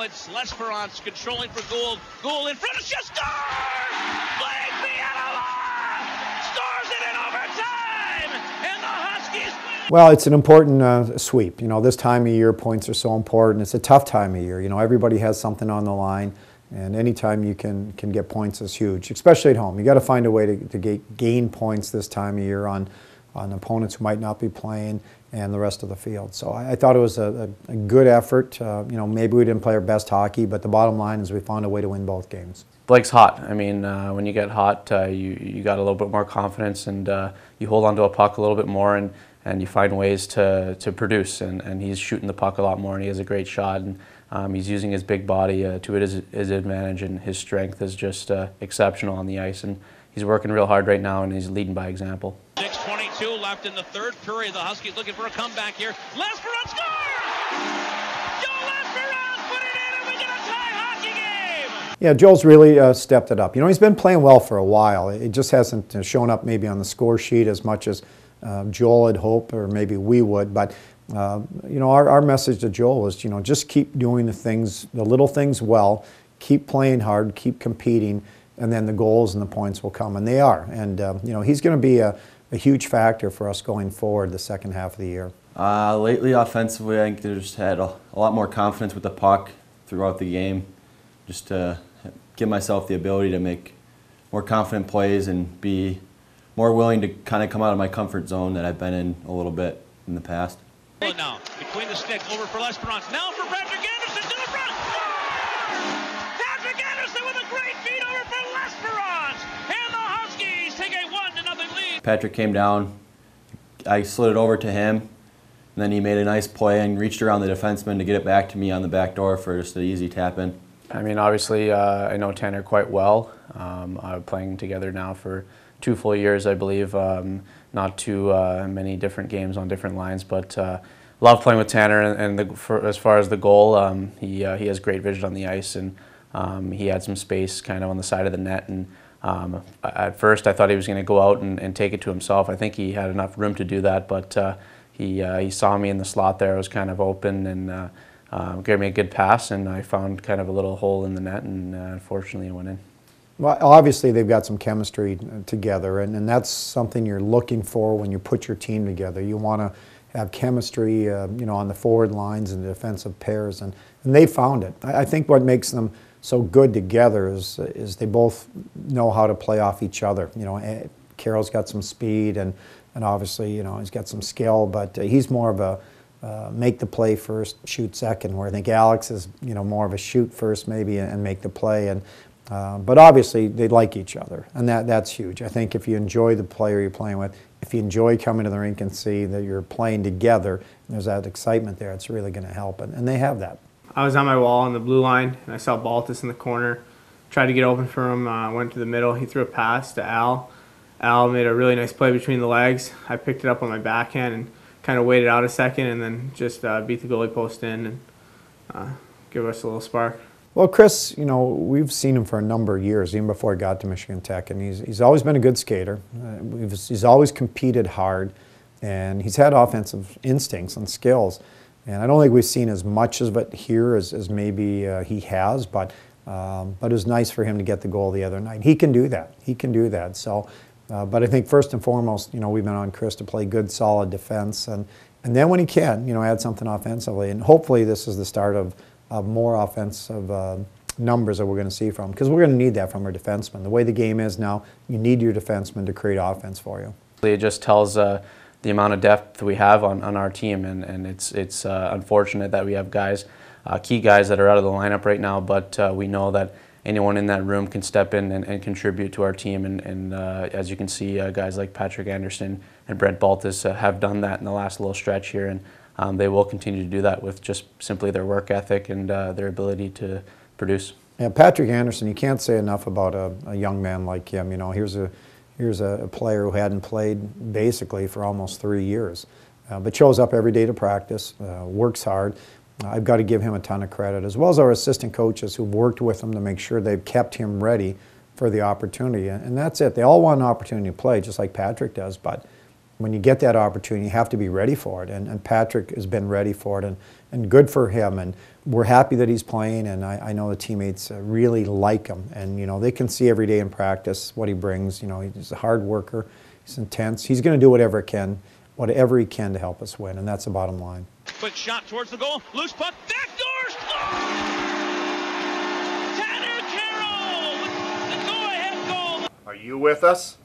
it's L'Esperance controlling for goal. Goal in front of just scores! Blake Bialola scores it in overtime, and the Huskies win. Well, it's an important sweep. You know, this time of year, points are so important. It's a tough time of year. You know, everybody has something on the line, and anytime you can get points is huge, especially at home. You got to find a way to gain points this time of year on opponents who might not be playing and the rest of the field. So I thought it was a good effort. You know, maybe we didn't play our best hockey, but the bottom line is we found a way to win both games. Blake's hot. I mean, when you get hot, you got a little bit more confidence, and you hold onto a puck a little bit more, and you find ways to produce. And he's shooting the puck a lot more, and he has a great shot. And he's using his big body to his advantage, and his strength is just exceptional on the ice. And he's working real hard right now, and he's leading by example. 6:22 left in the third period. The Huskies looking for a comeback here. L'Esperance scores! Joe L'Esperance put it in, and we get a tie hockey game! Yeah, Joel's really stepped it up. You know, he's been playing well for a while. It just hasn't shown up maybe on the score sheet as much as Joel had hoped, or maybe we would. But you know, our message to Joel is, you know, just keep doing the little things well, keep playing hard, keep competing, and then the goals and the points will come, and they are. And you know, he's going to be a huge factor for us going forward the second half of the year. Lately, offensively, I think they just had a lot more confidence with the puck throughout the game, just to give myself the ability to make more confident plays and be more willing to kind of come out of my comfort zone that I've been in a little bit in the past. Now, between the stick, over for L'Esperance. Now for Patrick Anderson to the front. Patrick Anderson with a great feed over for L'Esperance. And the Huskies take a 1-0 lead. Patrick came down. I slid it over to him, and then he made a nice play and reached around the defenseman to get it back to me on the back door for just an easy tap in. I mean, obviously, I know Tanner quite well. Playing together now for 2 full years, I believe. Not too many different games on different lines, but love playing with Tanner. And as far as the goal, he has great vision on the ice, and he had some space kind of on the side of the net. And at first, I thought he was going to go out and take it to himself. I think he had enough room to do that, but he saw me in the slot there. I was kind of open, and gave me a good pass, and I found kind of a little hole in the net, and unfortunately, it went in. Well, obviously they've got some chemistry together, and that's something you're looking for when you put your team together. You want to have chemistry, you know, on the forward lines and the defensive pairs, and they found it. I think what makes them so good together is they both know how to play off each other. You know, Carroll's got some speed, and obviously, you know, he's got some skill, but he's more of a make the play first, shoot second, where I think Alex is, you know, more of a shoot first maybe and make the play. And but obviously they like each other, and that's huge. I think if you enjoy the player you're playing with, if you enjoy coming to the rink and see that you're playing together, and there's that excitement there, it's really going to help, and they have that. I was on my wall on the blue line, and I saw Baltus in the corner. Tried to get open for him, went to the middle. He threw a pass to Al. Al made a really nice play between the legs. I picked it up on my backhand and kind of waited out a second, and then just beat the goalie post in and give us a little spark. Well, Chris, you know, we've seen him for a number of years, even before he got to Michigan Tech, and he's always been a good skater. He's always competed hard, and he's had offensive instincts and skills. And I don't think we've seen as much of it here as maybe he has, but it was nice for him to get the goal the other night. He can do that. He can do that. So, but I think first and foremost, you know, we've been on Chris to play good, solid defense, and then when he can, you know, add something offensively. And hopefully this is the start of more offensive numbers that we're going to see from, because we're going to need that from our defensemen. The way the game is now, you need your defensemen to create offense for you. It just tells the amount of depth we have on our team, and it's unfortunate that we have guys, key guys that are out of the lineup right now, but we know that anyone in that room can step in and contribute to our team, and as you can see, guys like Patrick Anderson and Brent Baltus have done that in the last little stretch here, and they will continue to do that with just simply their work ethic and their ability to produce. Yeah, Patrick Anderson, you can't say enough about a young man like him. You know, here's a player who hadn't played basically for almost 3 years, but shows up every day to practice, works hard. I've got to give him a ton of credit, as well as our assistant coaches who've worked with him to make sure they've kept him ready for the opportunity. And that's it. They all want an opportunity to play, just like Patrick does, but When you get that opportunity, you have to be ready for it, and Patrick has been ready for it, and good for him, and we're happy that he's playing, and I know the teammates really like him, and they can see every day in practice what he brings. He's a hard worker, he's intense, he's going to do whatever he can to help us win, and that's the bottom line. Quick shot towards the goal, loose puck, backdoor score! Tanner Carroll with the go-ahead goal! Are you with us?